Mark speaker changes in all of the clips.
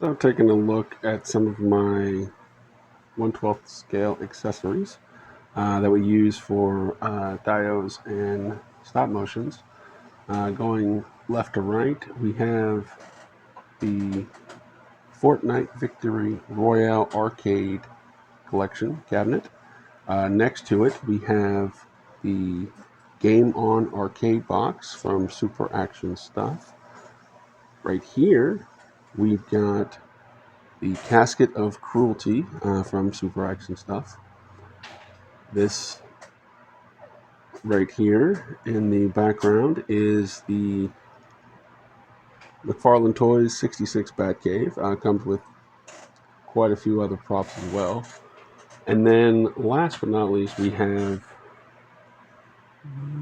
Speaker 1: So taking a look at some of my 1/12 scale accessories that we use for diodes and stop motions. Going left to right, we have the Fortnite Victory Royale Arcade Collection cabinet. Next to it, we have the Game On Arcade box from Super Action Stuff. Right here, we've got the Casket of Cruelty from Super Action Stuff. This right here in the background is the McFarlane Toys 66 Batcave. Comes with quite a few other props as well. And then last but not least, we have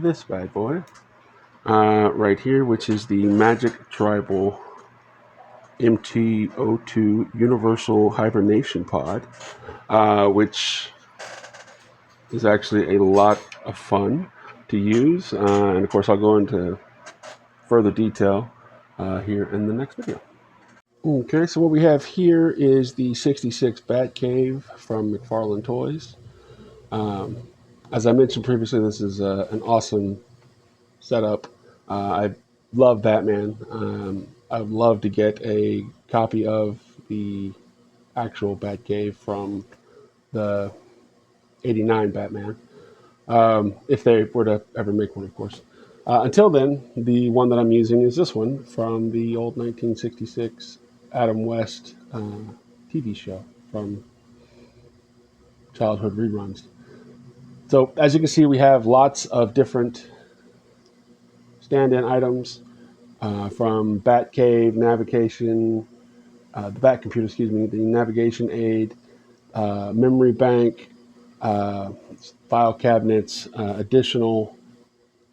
Speaker 1: this bad boy right here, which is the Magic Tribal MT02 Universal Hibernation Pod, which is actually a lot of fun to use. And of course, I'll go into further detail here in the next video. Okay, so what we have here is the 66 Batcave from McFarlane Toys. Um, as I mentioned previously, this is an awesome setup. I love Batman. I'd love to get a copy of the actual Batcave from the '89 Batman, if they were to ever make one, of course. Until then, the one that I'm using is this one from the old 1966 Adam West TV show from childhood reruns. So as you can see, we have lots of different stand-in items from Batcave, navigation, the Bat computer, excuse me, the navigation aid, memory bank, uh, file cabinets, additional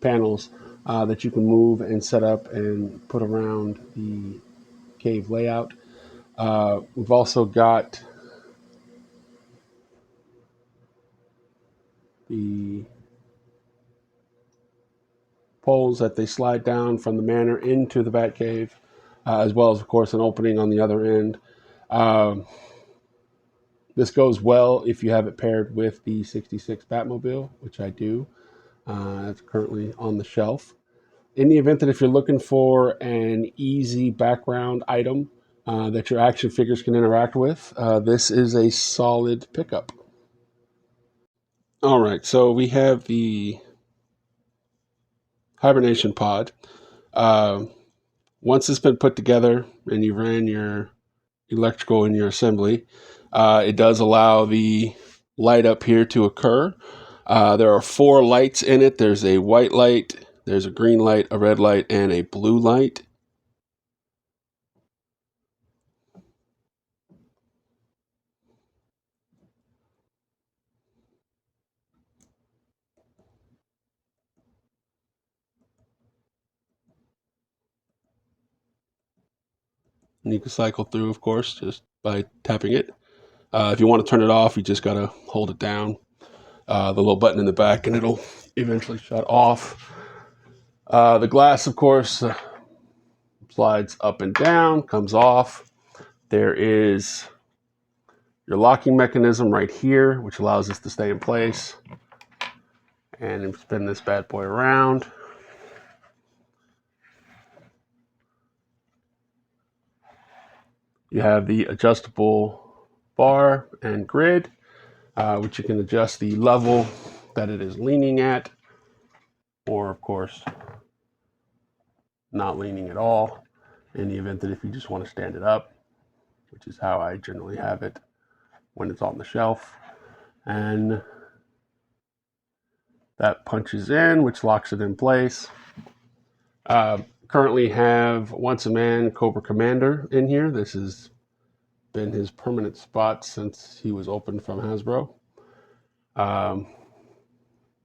Speaker 1: panels that you can move and set up and put around the cave layout. We've also got the poles that they slide down from the manor into the Batcave, as well as, of course, an opening on the other end. Um, this goes well if you have it paired with the 66 Batmobile, which I do. It's currently on the shelf. In the event that if you're looking for an easy background item that your action figures can interact with, this is a solid pickup. All right, so we have the hibernation pod. Uh, Once it's been put together and you ran your electrical in your assembly, it does allow the light up here to occur. There are 4 lights in it. There's a white light, there's a green light, a red light, and a blue light. And you can cycle through, of course, just by tapping it. If you want to turn it off, you just got to hold it down, the little button in the back, and it'll eventually shut off. The glass, of course, slides up and down, comes off. There is your locking mechanism right here, which allows this to stay in place. And spin this bad boy around. You have the adjustable bar and grid, which you can adjust the level that it is leaning at, or of course, not leaning at all, in the event that if you just want to stand it up, which is how I generally have it when it's on the shelf. And that punches in, which locks it in place. Currently have Once a Man Cobra Commander in here. This has been his permanent spot since he was opened from Hasbro. Um,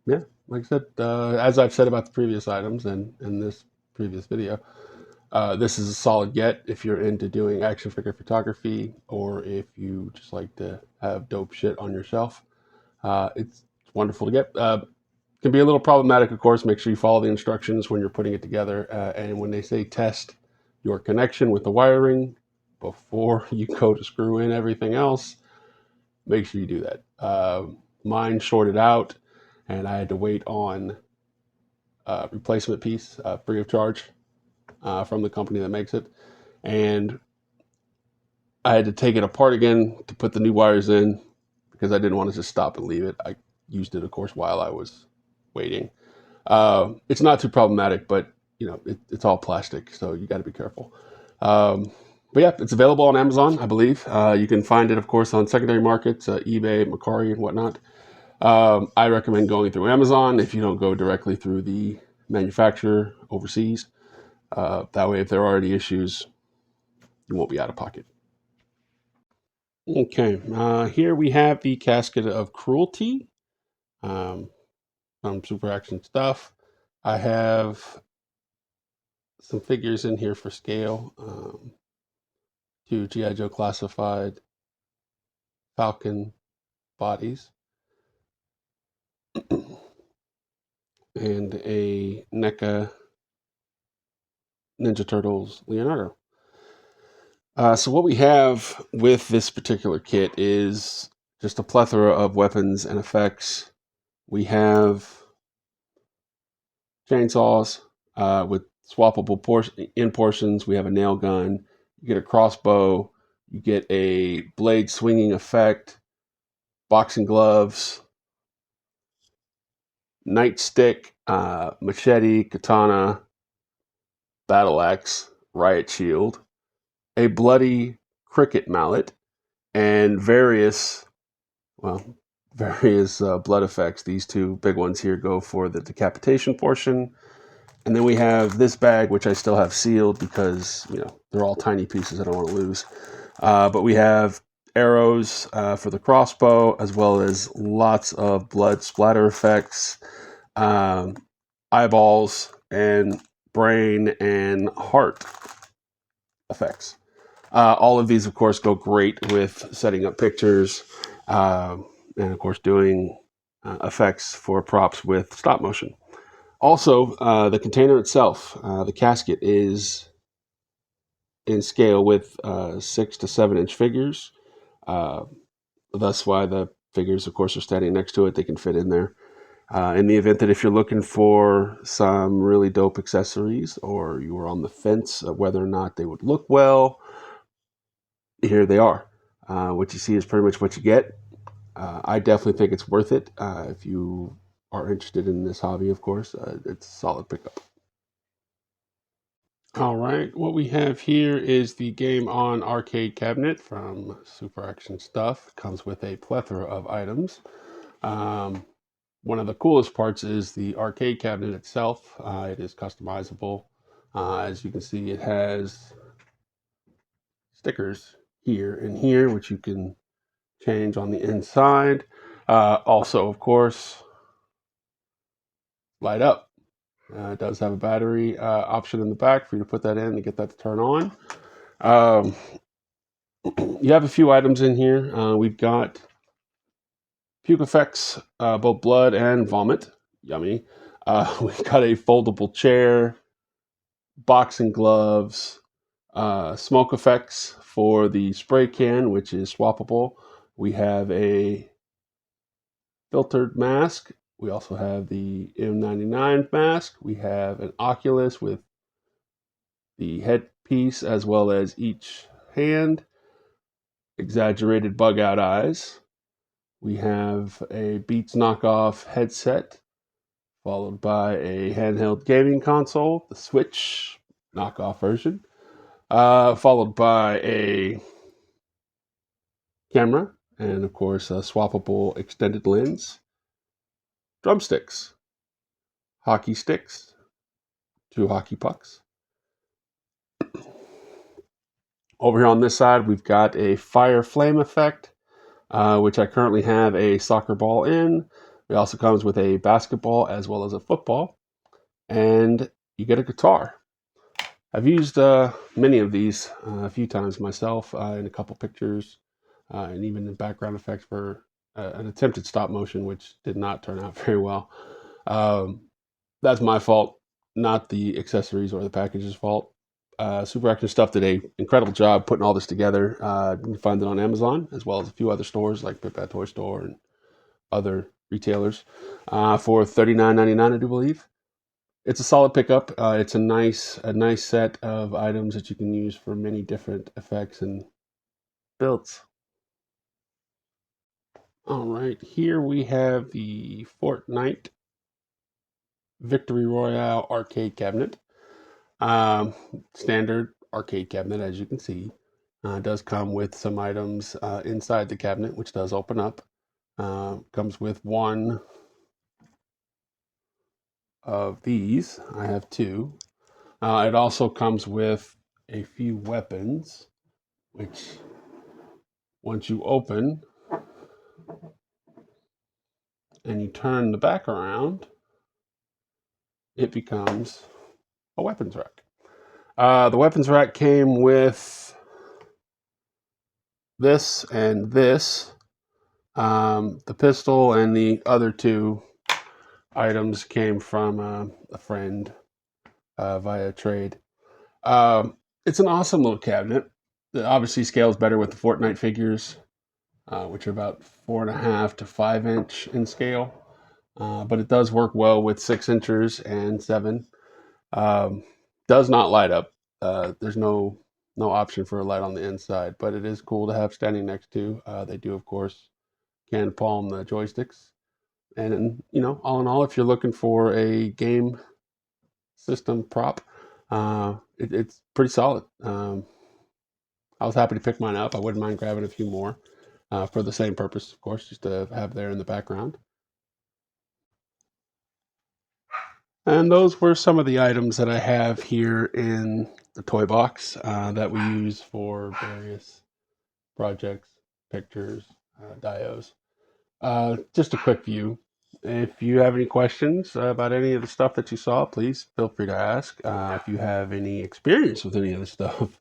Speaker 1: yeah, like I said, as I've said about the previous items and in this previous video, this is a solid get if you're into doing action figure photography or if you just like to have dope shit on your shelf. It's wonderful to get. Can be a little problematic, of course. Make sure you follow the instructions when you're putting it together. And when they say test your connection with the wiring, before you go to screw in everything else, make sure you do that. Mine shorted out, and I had to wait on a replacement piece free of charge from the company that makes it. And I had to take it apart again to put the new wires in because I didn't want to just stop and leave it. I used it, of course, while I was waiting. It's not too problematic, but it's all plastic, so you got to be careful. Um, but yeah, it's available on Amazon, I believe. You can find it, of course, on secondary markets, eBay, Mercari, and whatnot. I recommend going through Amazon if you don't go directly through the manufacturer overseas. That way, if there are any issues, you won't be out of pocket. Okay, here we have the Casket of Cruelty, um, some super action stuff. I have some figures in here for scale. Two G.I. Joe classified Falcon bodies and a NECA Ninja Turtles Leonardo. So what we have with this particular kit is just a plethora of weapons and effects. We have chainsaws with swappable in portions. We have a nail gun. You get a crossbow. You get a blade swinging effect, boxing gloves, nightstick, machete, katana, battle axe, riot shield, a bloody cricket mallet, and well, various blood effects. These two big ones here go for the decapitation portion. And then we have this bag, which I still have sealed because, they're all tiny pieces I don't want to lose. But we have arrows for the crossbow, as well as lots of blood splatter effects, um, eyeballs, and brain and heart effects. All of these, of course, go great with setting up pictures and, of course, doing effects for props with stop motion. Also, the container itself, the casket, is in scale with 6 to 7 inch figures. Uh, that's why the figures, of course, are standing next to it. They can fit in there. In the event that if you're looking for some really dope accessories or you were on the fence of whether or not they would look well, here they are. What you see is pretty much what you get. I definitely think it's worth it. If you are interested in this hobby, of course, it's a solid pickup. All right, what we have here is the Game On arcade cabinet from Super Action Stuff. It comes with a plethora of items. Um, One of the coolest parts is the arcade cabinet itself. It is customizable. As you can see, it has stickers here and here, which you can change on the inside. Also, of course, light up. It does have a battery option in the back for you to put that in to get that to turn on. Um, you have a few items in here. We've got puke effects, both blood and vomit. Yummy. We've got a foldable chair, boxing gloves, smoke effects for the spray can, which is swappable. We have a filtered mask. We also have the M99 mask. We have an Oculus with the headpiece as well as each hand, exaggerated bug out eyes. We have a Beats knockoff headset, followed by a handheld gaming console, the Switch knockoff version, followed by a camera, and of course, a swappable extended lens, drumsticks, hockey sticks, 2 hockey pucks. Over here on this side, we've got a fire flame effect, which I currently have a soccer ball in. It also comes with a basketball as well as a football, and you get a guitar. I've used many of these a few times myself in a couple pictures and even in background effects for an attempted stop motion, which did not turn out very well. Um, that's my fault, not the accessories or the package's fault. Super Action Stuff did a incredible job putting all this together. You can find it on Amazon as well as a few other stores like Pip Bad Toy Store and other retailers for $39.99, I do believe. It's a solid pickup. It's a nice set of items that you can use for many different effects and builds. All right, here we have the Fortnite Victory Royale arcade cabinet. Um, Standard arcade cabinet, as you can see. Does come with some items inside the cabinet, which does open up. Comes with one of these. I have two. It also comes with a few weapons, which once you open and you turn the back around, it becomes a weapons rack. The weapons rack came with this and this. The pistol and the other two items came from a friend via trade. It's an awesome little cabinet. It obviously scales better with the Fortnite figures, which are about 4.5 to 5 inch in scale. But it does work well with 6 inches and 7. Um, does not light up. There's no option for a light on the inside, but it is cool to have standing next to. They do, of course, can palm the joysticks. And all in all, if you're looking for a game system prop, it's pretty solid. I was happy to pick mine up. I wouldn't mind grabbing a few more for the same purpose, of course, just to have there in the background. And those were some of the items that I have here in the toy box that we use for various projects, pictures, dios. Just a quick view. If you have any questions about any of the stuff that you saw, please feel free to ask. If you have any experience with any of the stuff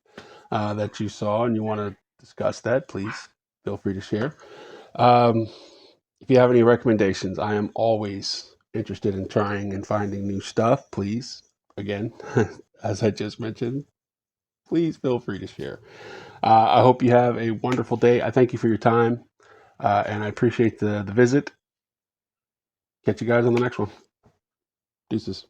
Speaker 1: that you saw and you want to discuss that, please feel free to share. Um, if you have any recommendations, I am always interested in trying and finding new stuff. Please, again, as I just mentioned, please feel free to share. I hope you have a wonderful day. I thank you for your time, and I appreciate the visit. Catch you guys on the next one. Deuces.